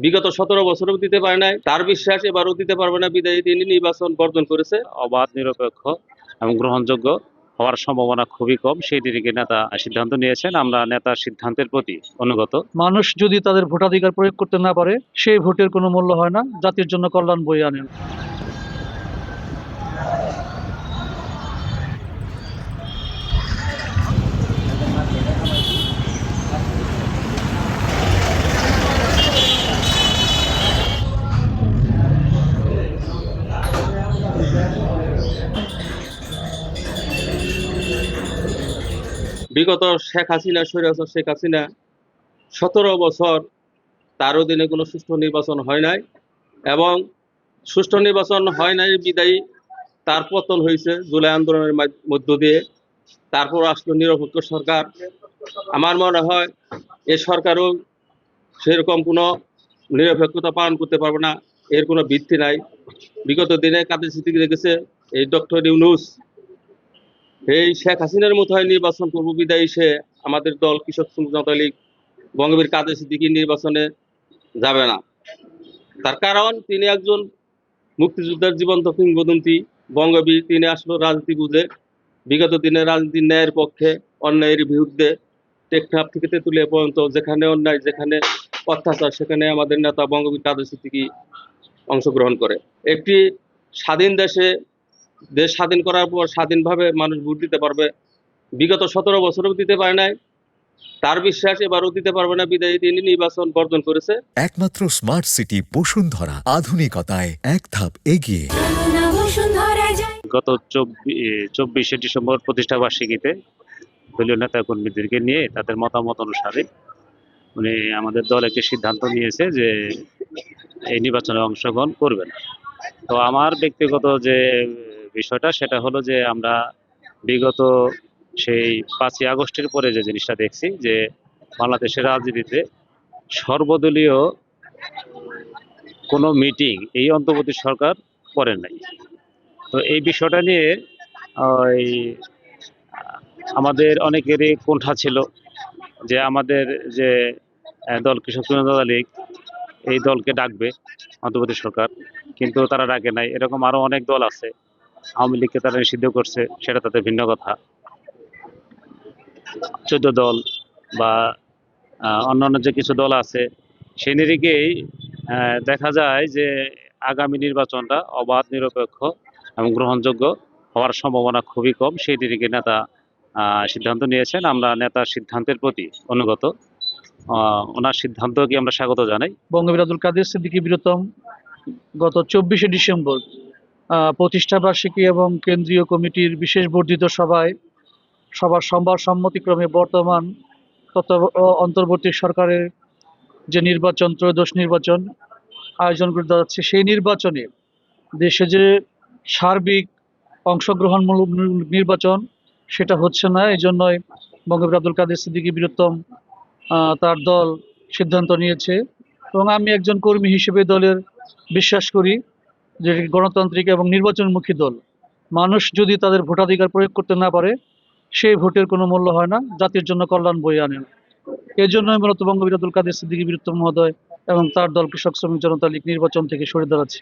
বিগত 17 বছরও দিতে পারে নাই, তার বিশ্বাস এবারও দিতে পারবে না, বিদায়ী তিনি নির্বাচন বর্জন করেছে। অবাধ, নিরপেক্ষ এবং গ্রহণযোগ্য হওয়ার সম্ভাবনা খুবই কম, সেই দিকে নেতা সিদ্ধান্ত নিয়েছেন। আমরা নেতার সিদ্ধান্তের প্রতি অনুগত। মানুষ যদি তাদের ভোটাধিকার প্রয়োগ করতে না পারে, সেই ভোটের কোনো মূল্য হয় না, জাতির জন্য কল্যাণ বয়ে আনে। বিগত শেখ হাসিনা, স্বৈরাচার শেখ হাসিনা 17 বছর তার অধীনে কোনো সুষ্ঠু নির্বাচন হয় নাই, এবং সুষ্ঠু নির্বাচন হয় নাই বিদায়ী তার পতন হয়েছে জুলাই আন্দোলনের মধ্য দিয়ে। তারপর আসলো নিরপেক্ষ সরকার। আমার মনে হয় এ সরকারও সেরকম কোনো নিরপেক্ষতা পালন করতে পারবে না, এর কোনো ভিত্তি নাই। বিগত দিনে কাদের স্মৃতি রেখেছে এই ডক্টর ইউনূস, এই শেখ হাসিনার মতো হয় নির্বাচন করবো বিদায়ী সে আমাদের দল কৃষক শ্রমিক জনতা লীগ বঙ্গবীর কাদের সিদ্দিকী নির্বাচনে যাবে না। তার কারণ তিনি একজন মুক্তিযোদ্ধার জীবন্ত কিংবদন্তি বঙ্গবীর। তিনি আসলে রাজনীতি বুঝে, বিগত দিনে রাজনীতির ন্যায়ের পক্ষে, অন্যায়ের বিরুদ্ধে, টেকনাফ থেকে তেঁতুলিয়া পর্যন্ত যেখানে অন্যায়, যেখানে অত্যাচার, সেখানে আমাদের নেতা বঙ্গবীর কাদের সিদ্দিকী অংশগ্রহণ করে। একটি স্বাধীন দেশে, দেশ স্বাধীন করার পর স্বাধীনভাবে মানুষ ভোট দিতে পারবে, বিগত 17 বছরও দিতে পারে নাই, তার বিশ্বাস এবারও দিতে পারবে না, বিদায়ী তিনি নির্বাচন বর্জন করেছে। একমাত্র স্মার্ট সিটি বসুন্ধরা, আধুনিকতায় এক ধাপ এগিয়ে। গত 24শে ডিসেম্বর প্রতিষ্ঠা বার্ষিকীতে দলীয় নেতা কর্মীদেরকে নিয়ে তাদের মতামত অনুসারে আমাদের দল একটি সিদ্ধান্ত নিয়েছে যে এই নির্বাচনে অংশগ্রহণ করবে না। তো আমার ব্যক্তিগত যে বিষয়টা সেটা হলো যে আমরা বিগত সেই 5ই আগস্টের পরে যে জিনিসটা দেখছি যে বাংলাদেশের রাজনীতিতে সর্বদলীয় কোনো মিটিং এই অন্তর্বর্তী সরকার করে নাই। তো এই বিষয়টা নিয়ে আমাদের অনেকেরই কুণ্ঠা ছিল যে আমাদের যে দল কৃষক শ্রমিক জনতা লীগ এই দলকে ডাকবে অন্তর্বর্তী সরকার, কিন্তু তারা ডাকে নাই। এরকম আরো অনেক দল আছে, আওয়ামী লীগকে তারা নিষিদ্ধ করছে, সেটা তাদের ভিন্ন কথা। 14 দল বা অন্যান্য যে কিছু দল আছে, সেই নিরিখেই দেখা যায় যে আগামী নির্বাচনটা অবাধ, নিরপেক্ষ এবং গ্রহণযোগ্য হওয়ার সম্ভাবনা খুবই কম, সেই দিকে নেতা সিদ্ধান্ত নিয়েছেন। আমরা নেতার সিদ্ধান্তের প্রতি অনুগত, ওনার সিদ্ধান্তকে আমরা স্বাগত জানাই। বঙ্গবীর আব্দুল কাদের সিদ্দিকী বীরত্তম গত 24শে ডিসেম্বর প্রতিষ্ঠা বার্ষিকী এবং কেন্দ্রীয় কমিটির বিশেষ বর্ধিত সভায় সবার সম্মতিক্রমে বর্তমান অন্তর্বর্তী সরকারের যে নির্বাচন, ত্রয়োদশ নির্বাচন আয়োজন করে যাচ্ছে, সেই নির্বাচনে দেশে যে সার্বিক অংশগ্রহণমূলক নির্বাচন সেটা হচ্ছে না। এই জন্যই বঙ্গবীর আব্দুল কাদের সিদ্দিকী বীরত্তম তার দল সিদ্ধান্ত নিয়েছে, এবং আমি একজন কর্মী হিসেবে দলের বিশ্বাস করি যে গণতান্ত্রিক এবং নির্বাচনমুখী দল। মানুষ যদি তাদের ভোটাধিকার প্রয়োগ করতে না পারে, সেই ভোটের কোনো মূল্য হয় না, জাতির জন্য কল্যাণ বয়ে আনে। এই জন্যই মূলত বঙ্গবীর আব্দুল কাদের সিদ্দিকী বীরত্তম মহোদয় এবং তার দল কৃষক শ্রমিক জনতা লীগ নির্বাচন থেকে সরে দাঁড়াচ্ছে।